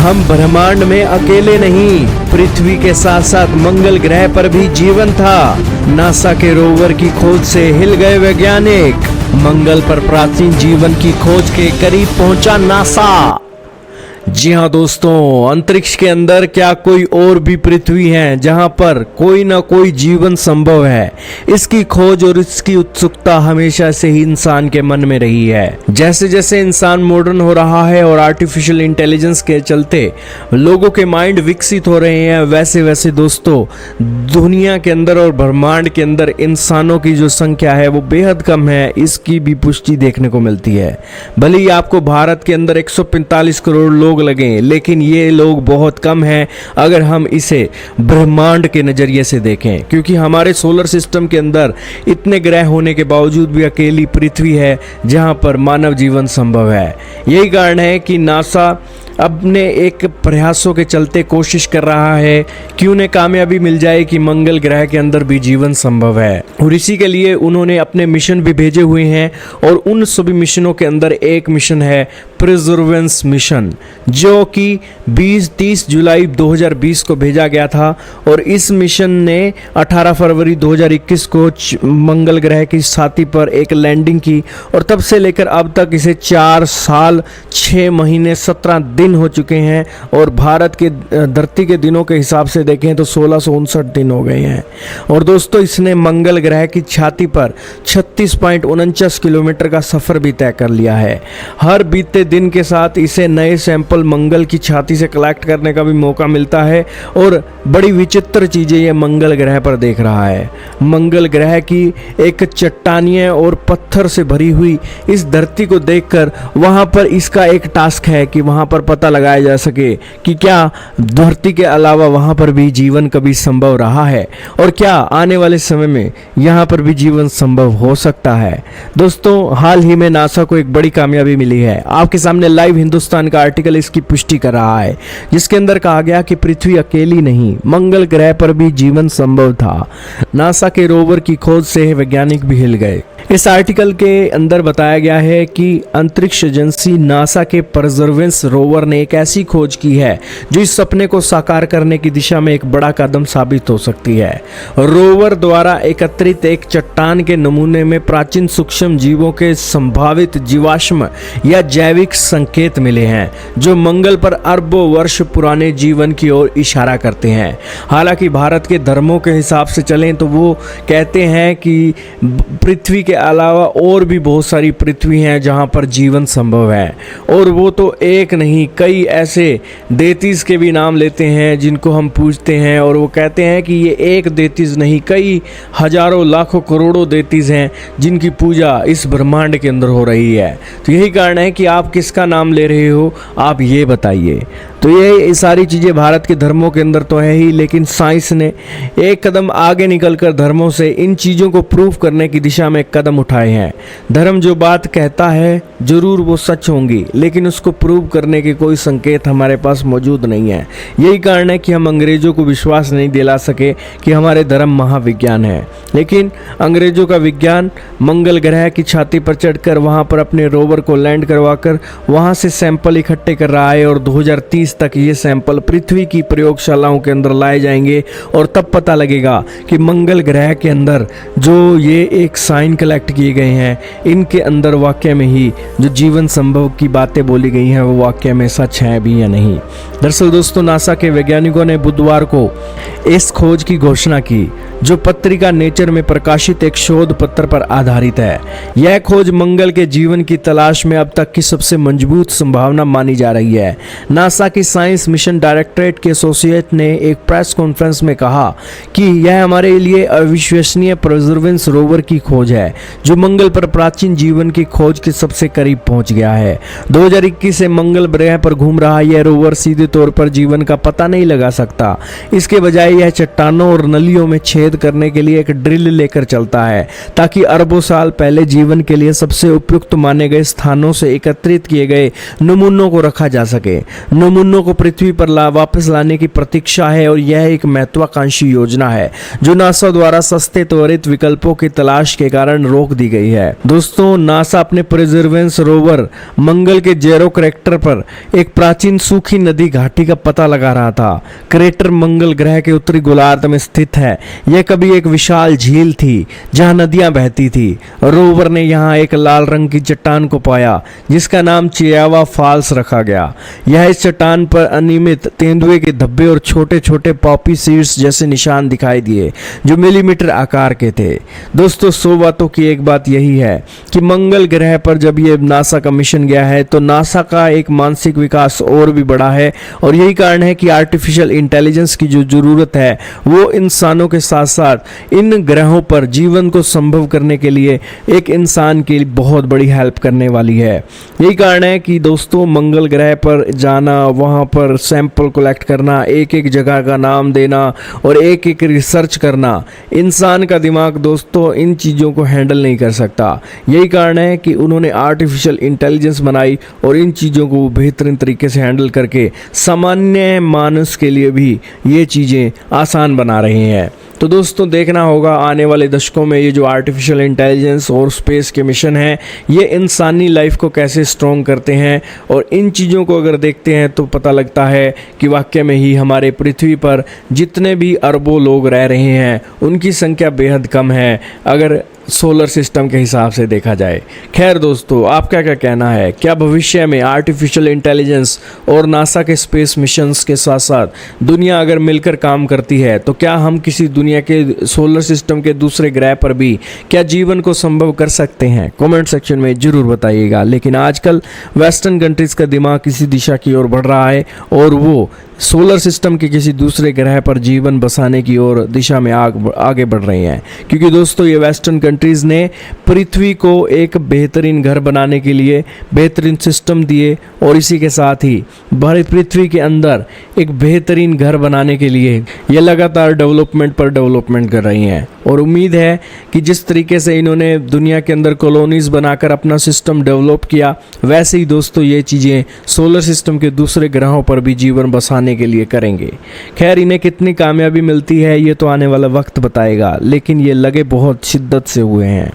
हम ब्रह्मांड में अकेले नहीं, पृथ्वी के साथ साथ मंगल ग्रह पर भी जीवन था। नासा के रोवर की खोज से हिल गए वैज्ञानिक। मंगल पर प्राचीन जीवन की खोज के करीब पहुंचा नासा। जी हाँ दोस्तों, अंतरिक्ष के अंदर क्या कोई और भी पृथ्वी है जहां पर कोई ना कोई जीवन संभव है? इसकी खोज और इसकी उत्सुकता हमेशा से ही इंसान के मन में रही है। जैसे जैसे इंसान मॉडर्न हो रहा है और आर्टिफिशियल इंटेलिजेंस के चलते लोगों के माइंड विकसित हो रहे हैं, वैसे वैसे दोस्तों दुनिया के अंदर और ब्रह्मांड के अंदर इंसानों की जो संख्या है वो बेहद कम है। इसकी भी पुष्टि देखने को मिलती है। भले ही आपको भारत के अंदर 145 करोड़ लोग लगे, लेकिन ये लोग बहुत कम हैं अगर हम इसे ब्रह्मांड के नजरिए से देखें, क्योंकि हमारे सोलर सिस्टम के अंदर इतने ग्रह होने के बावजूद भी अकेली पृथ्वी है जहां पर मानव जीवन संभव है। यही कारण है कि नासा अपने एक प्रयासों के चलते कोशिश कर रहा है कि उन्हें कामयाबी मिल जाए कि मंगल ग्रह के अंदर भी जीवन संभव है, और इसी के लिए उन्होंने अपने मिशन भी भेजे हुए हैं। और उन सभी मिशनों के अंदर एक मिशन है परसेवरेंस मिशन, जो कि 30 जुलाई 2020 को भेजा गया था। और इस मिशन ने 18 फरवरी 2021 को मंगल ग्रह की छाती पर एक लैंडिंग की, और तब से लेकर अब तक इसे 4 साल 6 महीने 17 दिन हो चुके हैं। और भारत के धरती के दिनों के हिसाब से देखें तो 1659 दिन हो गए हैं। और दोस्तों इसने मंगल ग्रह की छाती पर 36.49 किलोमीटर का सफर भी तय कर लिया है। हर बीते दिन के साथ इसे नए सैंपल मंगल की छाती से कलेक्ट करने का भी मौका मिलता है। और बड़ी विचित्र चीजें ये मंगल ग्रह पर देख रहा है। मंगल ग्रह की एक चट्टानियां और पत्थर से भरी हुई इस धरती को देखकर वहां पर इसका एक टास्क है कि वहां पर पता लगाया जा सके कि क्या धरती के अलावा वहां पर भी जीवन कभी संभव रहा है, और क्या आने वाले समय में यहां पर भी जीवन संभव हो सकता है। दोस्तों हाल ही में नासा को एक बड़ी कामयाबी मिली है। आपके सामने लाइव हिंदुस्तान का आर्टिकल इसकी पुष्टि कर रहा है, जिसके अंदर कहा गया कि पृथ्वी अकेली नहीं, मंगल ग्रह पर भी जीवन संभव था। नासा के रोवर की खोज से वैज्ञानिक भी हिल गए। इस आर्टिकल के अंदर बताया गया है कि अंतरिक्ष एजेंसी नासा के परसेवरेंस रोवर ने एक ऐसी खोज की है जो इस सपने को साकार करने की दिशा में एक बड़ा कदम साबित हो सकती है। रोवर द्वारा एकत्रित एक चट्टान के नमूने में प्राचीन सूक्ष्म जीवों के संभावित जीवाश्म या जैविक संकेत मिले हैं, जो मंगल पर अरबों वर्ष पुराने जीवन की ओर इशारा करते हैं। हालांकि भारत के धर्मों के हिसाब से चलें तो वो कहते हैं कि पृथ्वी के अलावा और भी बहुत सारी पृथ्वी हैं जहां पर जीवन संभव है। और वो तो एक नहीं, कई ऐसे देतीज के भी नाम लेते हैं जिनको हम पूजते हैं, और वो कहते हैं कि ये एक देतीज नहीं, कई हजारों लाखों करोड़ों देतीज हैं जिनकी पूजा इस ब्रह्मांड के अंदर हो रही है। तो यही कारण है कि आप किसका नाम ले रहे हो, आप ये बताइए। तो ये सारी चीज़ें भारत के धर्मों के अंदर तो है ही, लेकिन साइंस ने एक कदम आगे निकलकर धर्मों से इन चीज़ों को प्रूव करने की दिशा में कदम उठाए हैं। धर्म जो बात कहता है जरूर वो सच होंगी, लेकिन उसको प्रूव करने के कोई संकेत हमारे पास मौजूद नहीं है। यही कारण है कि हम अंग्रेजों को विश्वास नहीं दिला सके कि हमारे धर्म महाविज्ञान है। लेकिन अंग्रेजों का विज्ञान मंगल ग्रह की छाती पर चढ़कर वहां पर अपने रोवर को लैंड करवाकर वहां से सैंपल इकट्ठे कर रहा है, और 2030 तक ये सैंपल पृथ्वी की प्रयोगशालाओं के अंदर लाए जाएंगे। और तब पता लगेगा कि मंगल ग्रह के अंदर जो ये एक साइन कलेक्ट किए गए हैं, इनके अंदर वाकई में ही जो जीवन संभव की बातें बोली गई हैं वो वाकई में सच है भी या नहीं। दरअसल दोस्तों नासा के वैज्ञानिकों ने बुधवार को इस खोज की घोषणा की, जो पत्रिका नेचर में प्रकाशित एक शोध पत्र पर आधारित है। यह खोज मंगल के जीवन की तलाश में अब तक की सबसे मजबूत संभावना मानी जा रही है। नासा की साइंस मिशन डायरेक्टरेट के एसोसिएट ने एक प्रेस कॉन्फ्रेंस में कहा कि यह हमारे लिए अविश्वसनीय परसेवरेंस रोवर की खोज है, जो मंगल पर प्राचीन जीवन की खोज के सबसे करीब पहुंच गया है। 2021 से मंगल ग्रह पर घूम रहा यह रोवर सीधे तौर पर जीवन का पता नहीं लगा सकता। इसके बजाय यह चट्टानों और नलियों में छेद करने के लिए एक ड्रिल लेकर चलता है, ताकि अरबों साल पहले जीवन के लिए सबसे उपयुक्त माने गए स्थानों से एकत्रित किए गए नमूनों को रखा जा सके। नमूनों को पृथ्वी पर वापस लाने की प्रतीक्षा है, और यह एक महत्वाकांक्षी योजना है जो नासा द्वारा सस्ते त्वरित विकल्पों की तलाश के कारण रोक दी गई है। दोस्तों, नासा अपने परसेवरेंस रोवर मंगल के जेरो क्रेटर पर एक प्राचीन सूखी नदी घाटी का पता लगा रहा था। क्रेटर मंगल ग्रह के उत्तरी गोलार्ध में स्थित है। यह कभी एक विशाल झील थी जहां नदियां बहती थी। रोवर ने यहां एक लाल रंग की चट्टान को पाया जिसका नाम चियावा फॉल्स रखा गया। यह इस चट्टान पर अनियमित तेंदुए के धब्बे और छोटे छोटे पॉपी सीड्स जैसे निशान दिखाई दिए जो मिलीमीटर आकार के थे। दोस्तों, 100 बातों की एक बात यही है कि मंगल ग्रह पर जब ये नासा का मिशन गया है तो नासा का एक मानसिक विकास और भी बड़ा है, और यही कारण है कि आर्टिफिशियल इंटेलिजेंस की जो जरूरत है वो इंसानों के साथ साथ इन ग्रहों पर जीवन को संभव करने के लिए एक इंसान की बहुत बड़ी हेल्प करने वाली है। यही कारण है कि दोस्तों, मंगल ग्रह पर जाना, वहां पर सैंपल कलेक्ट करना, एक एक जगह का नाम देना और एक एक रिसर्च करना, इंसान का दिमाग दोस्तों इन चीज़ों को हैंडल नहीं कर सकता। यही कारण है कि उन्होंने आर्टिफिशियल इंटेलिजेंस बनाई और इन चीज़ों को बेहतरीन तरीके से हैंडल करके सामान्य मानस के लिए भी ये चीज़ें आसान बना रहे हैं। तो दोस्तों, देखना होगा आने वाले दशकों में ये जो आर्टिफिशियल इंटेलिजेंस और स्पेस के मिशन हैं ये इंसानी लाइफ को कैसे स्ट्रॉन्ग करते हैं, और इन चीज़ों को अगर देखते हैं तो पता लगता है कि वाकई में ही हमारे पृथ्वी पर जितने भी अरबों लोग रह रहे हैं उनकी संख्या बेहद कम है अगर सोलर सिस्टम के हिसाब से देखा जाए। खैर दोस्तों, आपका क्या कहना है? क्या भविष्य में आर्टिफिशियल इंटेलिजेंस और नासा के स्पेस मिशंस के साथ साथ दुनिया अगर मिलकर काम करती है तो क्या हम किसी दुनिया के सोलर सिस्टम के दूसरे ग्रह पर भी क्या जीवन को संभव कर सकते हैं? कमेंट सेक्शन में जरूर बताइएगा। लेकिन आजकल वेस्टर्न कंट्रीज का दिमाग किसी दिशा की ओर बढ़ रहा है और वो सोलर सिस्टम के किसी दूसरे ग्रह पर जीवन बसाने की ओर दिशा में आगे बढ़ रही हैं, क्योंकि दोस्तों ये वेस्टर्न कंट्रीज ने पृथ्वी को एक बेहतरीन घर बनाने के लिए बेहतरीन सिस्टम दिए, और इसी के साथ ही भारत पृथ्वी के अंदर एक बेहतरीन घर बनाने के लिए ये लगातार डेवलपमेंट पर डेवलपमेंट कर रही हैं। और उम्मीद है कि जिस तरीके से इन्होंने दुनिया के अंदर कॉलोनीज बनाकर अपना सिस्टम डेवलप किया, वैसे ही दोस्तों ये चीज़ें सोलर सिस्टम के दूसरे ग्रहों पर भी जीवन बसाने के लिए करेंगे। खैर, इन्हें कितनी कामयाबी मिलती है ये तो आने वाला वक्त बताएगा, लेकिन ये लगे बहुत शिद्दत से हुए हैं।